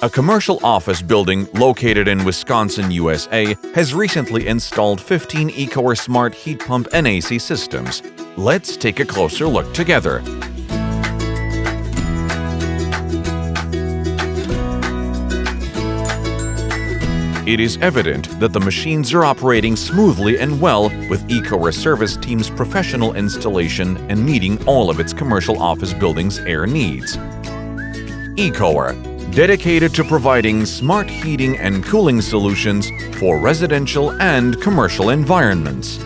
A commercial office building located in Wisconsin, USA, has recently installed 15 EcoAir smart heat pump and AC systems. Let's take a closer look together. It is evident that the machines are operating smoothly and well, with EcoAir service team's professional installation and meeting all of its commercial office buildings' air needs. EcoAir, dedicated to providing smart heating and cooling solutions for residential and commercial environments.